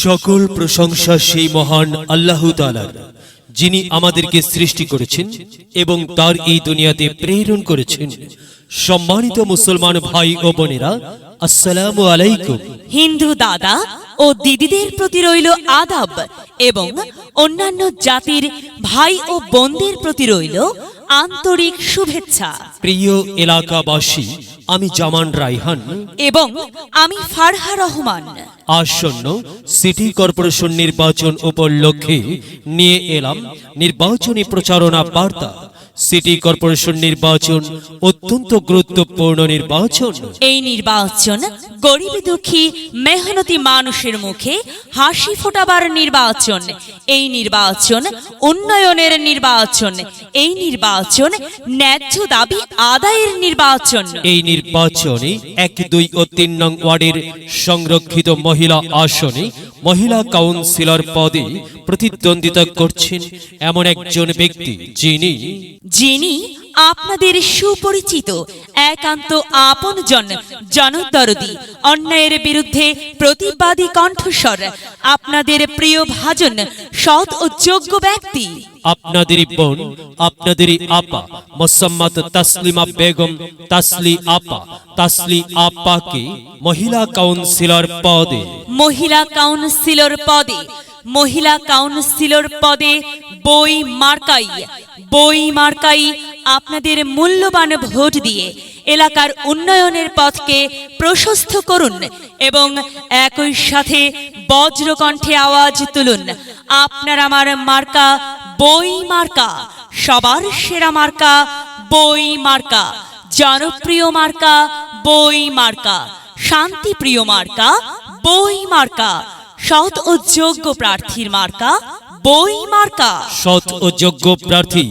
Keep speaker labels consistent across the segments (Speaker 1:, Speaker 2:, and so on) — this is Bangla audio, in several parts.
Speaker 1: সকল প্রশংসা সেই মহান আল্লাহ তাআলার, যিনি আমাদেরকে সৃষ্টি করেছেন এবং তার এই দুনিয়াতে প্রেরণ করেছেন। সম্মানিত মুসলমান ভাই ও বোনেরা, আসসালামু আলাইকুম।
Speaker 2: হিন্দু দাদা ও দিদিদের প্রতি রইল আদাব এবং অন্যান্য জাতির ভাই ও বোনদের প্রতি রইল আন্তরিক শুভেচ্ছা।
Speaker 1: প্রিয় এলাকাবাসী, আমি জামান রায়হান
Speaker 2: এবং আমি ফারহা রহমান
Speaker 1: আসন্ন সিটি কর্পোরেশন নির্বাচন উপলক্ষে নিয়ে এলাম নির্বাচনী প্রচারণা বার্তা। সিটি কর্পোরেশন নির্বাচন অত্যন্ত গুরুত্বপূর্ণ নির্বাচন।
Speaker 2: এই নির্বাচন গরিব দুঃখী মেহনতি মানুষের মুখে হাসি ফোটাবার নির্বাচন। এই নির্বাচন উন্নয়নের নির্বাচন। এই নির্বাচন ন্যায্য দাবি আদায়ের নির্বাচন।
Speaker 1: এই নির্বাচনে 1, 2 ও 3 নং ওয়ার্ডের সংরক্ষিত মহিলা আসনে মহিলা কাউন্সিলর পদে প্রতিদ্বন্দ্বিতা করছেন এমন একজন ব্যক্তি যিনি
Speaker 2: আপনাদের সুপরিচিত একান্ত আপনজন, জনদরদি, অন্যায়ের বিরুদ্ধে প্রতিবাদী কণ্ঠস্বর, আপনাদের প্রিয় ভাজন, সৎ ও যোগ্য ব্যক্তি,
Speaker 1: আপনাদেরই বোন, আপনাদেরই আপা মোসাম্মত তাসলিমা বেগম তাসলি আপাকে মহিলা কাউন্সিলর পদে বই মার্কাই
Speaker 2: আপনাদের মূল্যবান ভোট দিয়ে এলাকার উন্নয়নের পথকে প্রশস্ত করুন এবং একই সাথে বজ্রকণ্ঠে আওয়াজ তুলুন, আপনার আমার মার্কা বই মার্কা, সবার সেরা মার্কা বই মার্কা, জনপ্রিয় মার্কা বই মার্কা, শান্তিপ্রিয় মার্কা বই মার্কা, সৎ ও যোগ্য প্রার্থীর মার্কা বই মার্কা।
Speaker 1: সৎ ও যোগ্য প্রার্থী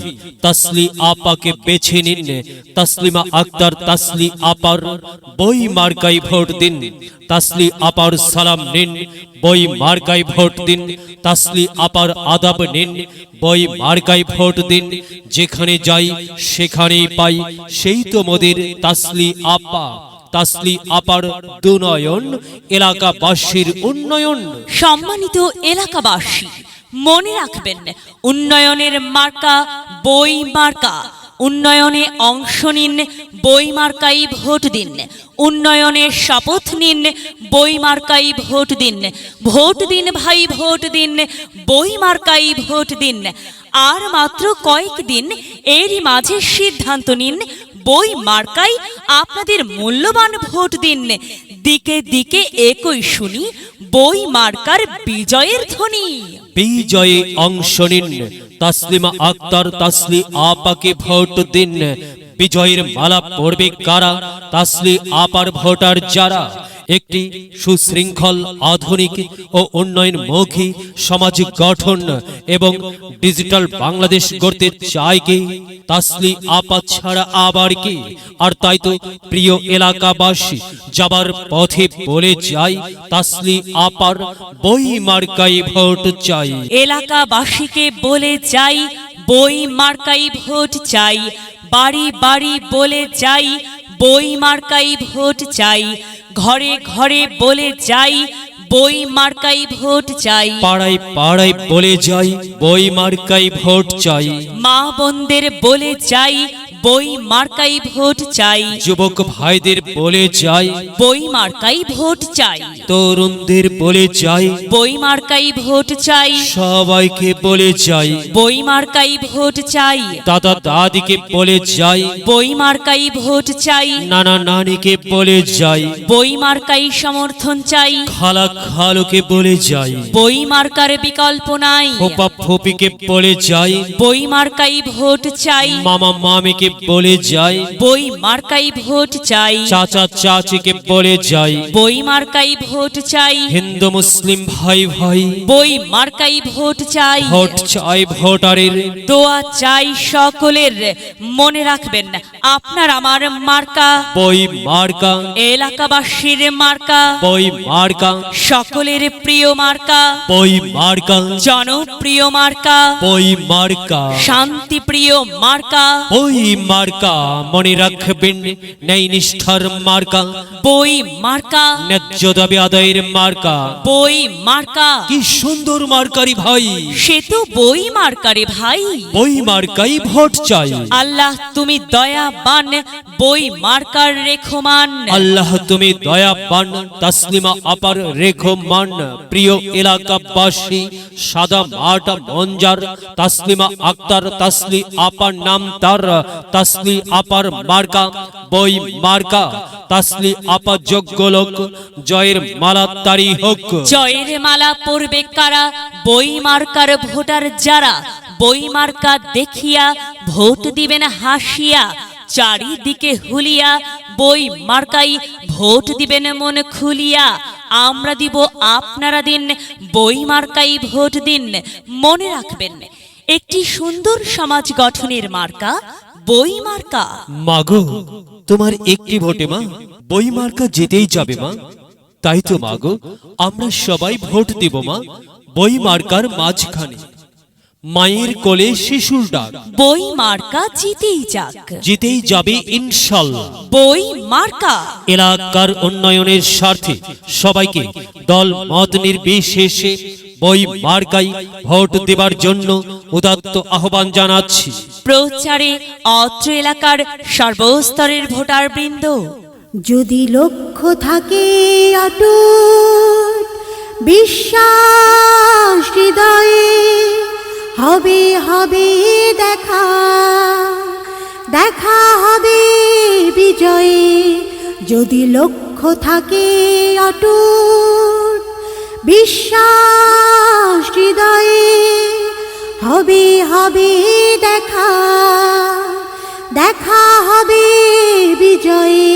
Speaker 1: তাসলি আপাকে বেছে নিন। তাসলিমা আক্তার তাসলি আপার বই মার্কায় ভোট দিন। তাসলি আপার সালাম নিন, বই মার্কায় ভোট দিন। তাসলি আপার আদাব নিন, বই মার্কায় ভোট দিন। যেখানে যাই সেখানেই পাই সেই তো মোদের তাসলি আপা। তাসলি আপার দুনয়ন, এলাকাবাসীর উন্নয়ন।
Speaker 2: সম্মানিত এলাকাবাসী, মনে রাখবেন, উন্নয়নের মার্কা বই মার্কা। উন্নয়নে অংশ নিন, বই মার্কাই ভোট দিন। উন্নয়নের শপথ নিন, বই মার্কাই ভোট দিন। ভোট দিন ভাই, ভোট দিন, বই মার্কাই ভোট দিন। আর মাত্র কয়েকদিন, এরই মাঝে সিদ্ধান্ত নিন, বই মার্কাই আপনাদের মূল্যবান ভোট দিন। দিকে দিকে একই শুনি বই মার্কার বিজয়ের ধ্বনি।
Speaker 1: বিজয়ে অংশ নিন, তাসলিমা আক্তার তাসলি আপাকে ভোট দিন। বিজয়ের মালা পড়বে কারা? তাসলি আপার ভোটার যারা একটি সুশৃঙ্খল, আধুনিক ও উন্নয়নমুখী সমাজ গঠন এবং ডিজিটাল বাংলাদেশ গড়তে চায় কে? তাসলি আপা ছাড়া আবার কে? আর তাই তো প্রিয় এলাকাবাসী, যাবার পথে বলে যাই, তাসলি আপার বই মার্কাই ভোট চাই।
Speaker 2: এলাকাবাসীকে বলে যাই, বই মার্কাই ভোট চাই। বাড়ি বাড়ি বলে যাই, বই মার্কাই ভোট চাই। ঘরে ঘরে বলে যাই, বই মার্কাই ভোট চাই।
Speaker 1: পাড়ায় পাড়ায় বলে যাই, বই মার্কাই ভোট চাই।
Speaker 2: মা বোনদের বলে যাই, বই মার্কাই ভোট চাই।
Speaker 1: যুবক ভাইদের বলে যাই,
Speaker 2: বই মার্কাই ভোট চাই।
Speaker 1: তরুণদের বলে যাই,
Speaker 2: বই মার্কাই ভোট চাই।
Speaker 1: সবাইকে বলে যাই,
Speaker 2: বই মার্কাই ভোট চাই।
Speaker 1: দাদা দাদিকে বলে যাই,
Speaker 2: বই মার্কাই ভোট চাই।
Speaker 1: নানা নানিকে বলে যাই,
Speaker 2: বই মার্কাই সমর্থন চাই।
Speaker 1: খালা খালুকে বলে যাই,
Speaker 2: বই মার্কার বিকল্প নাই।
Speaker 1: ফোপা ফোপিকে বলে যাই,
Speaker 2: বই মার্কাই ভোট চাই।
Speaker 1: মামা মামিকে বলে যাই,
Speaker 2: বই মার্কাই ভোট চাই।
Speaker 1: চাচা চাচিকে বলে যাই,
Speaker 2: বই মার্কাই ভোট চাই।
Speaker 1: হিন্দু মুসলিম ভাই ভাই,
Speaker 2: বই মার্কাই ভোট চাই।
Speaker 1: ভোট চাই ভোটারের,
Speaker 2: দোয়া চাই সকলের। মনে রাখবেন, আপনার আমার মার্কা
Speaker 1: বই মার্কা,
Speaker 2: এলাকাবাসীর মার্কা,
Speaker 1: বই মার্কা,
Speaker 2: সকলের প্রিয় মার্কা,
Speaker 1: বই মার্কা,
Speaker 2: জনপ্রিয় মার্কা,
Speaker 1: বই মার্কা,
Speaker 2: শান্তিপ্রিয় মার্কা,
Speaker 1: বই মার্কা মনে রাখবেন, ন্যায় নিষ্ঠার মার্কা,
Speaker 2: বই মার্কা,
Speaker 1: ন্যায্য দাবি আদায়ের মার্কা।
Speaker 2: বই মার্কা।
Speaker 1: কি সুন্দর মার্কারি ভাই,
Speaker 2: সে তো বই মার্কারে ভাই।
Speaker 1: বই মার্কাই ভোট চাই।
Speaker 2: আল্লাহ তুমি দয়াবান, বই মার্কার রেখমান।
Speaker 1: আল্লাহ তুমি দয়াবান, তাসলিমা আপার রেখমান। প্রিয় এলাকাবাসী, সাদা মাঠ মঞ্জার, তাসলিমা আক্তার তাসলি আপার নাম তার। তাসলি আপার মার্কা বই মার্কা, তাসলি আপা যোগ্য লোক, জয়ের মালা তারি হোক।
Speaker 2: জয়ের মালা পরবে কারা, বই মার্কার ভোটার যারা। বই মার্কা দেখিয়া ভোট দিবেন হাসিয়া, চারিদিকে হুলিয়া বই মার্কাই ভোট দিবেন মন খুলিয়া। আমরা দিব আপনারা দিন, বই মার্কাই ভোট দিন। মনে রাখবেন, একটি সুন্দর সমাজ গঠনের মার্কা বই মার্কা।
Speaker 1: মাগো, তোমার একটি ভোটে মা বই মার্কা জিতেই যাবে মা। তাই তো মাগো, আমরা সবাই ভোট দিব মা বই মার্কার মাঝখানে। মায়ের কোলে শিশুর ডাক,
Speaker 2: বই মার্কা জিতেই যাক,
Speaker 1: জিতেই যাবে ইনশাল্লাহ।
Speaker 2: বই মার্কা।
Speaker 1: এলাকার উন্নয়নের স্বার্থে সবাইকে দল মত নির্বিশেষে বই মার্কাই ভোট দেবার জন্য উদাত্ত আহ্বান জানাচ্ছি।
Speaker 2: প্রচারে অত্র এলাকার সর্বস্তরের ভোটার বৃন্দ।
Speaker 3: যদি লক্ষ্য থাকে অটুট বিশ্বাস হৃদয়ে, হবে হবে দেখা, দেখা হবে বিজয়ে। যদি লক্ষ্য থাকে অটুট বিশ্বাস হৃদয়ে, হবে হবে দেখা, দেখা হবে বিজয়ে।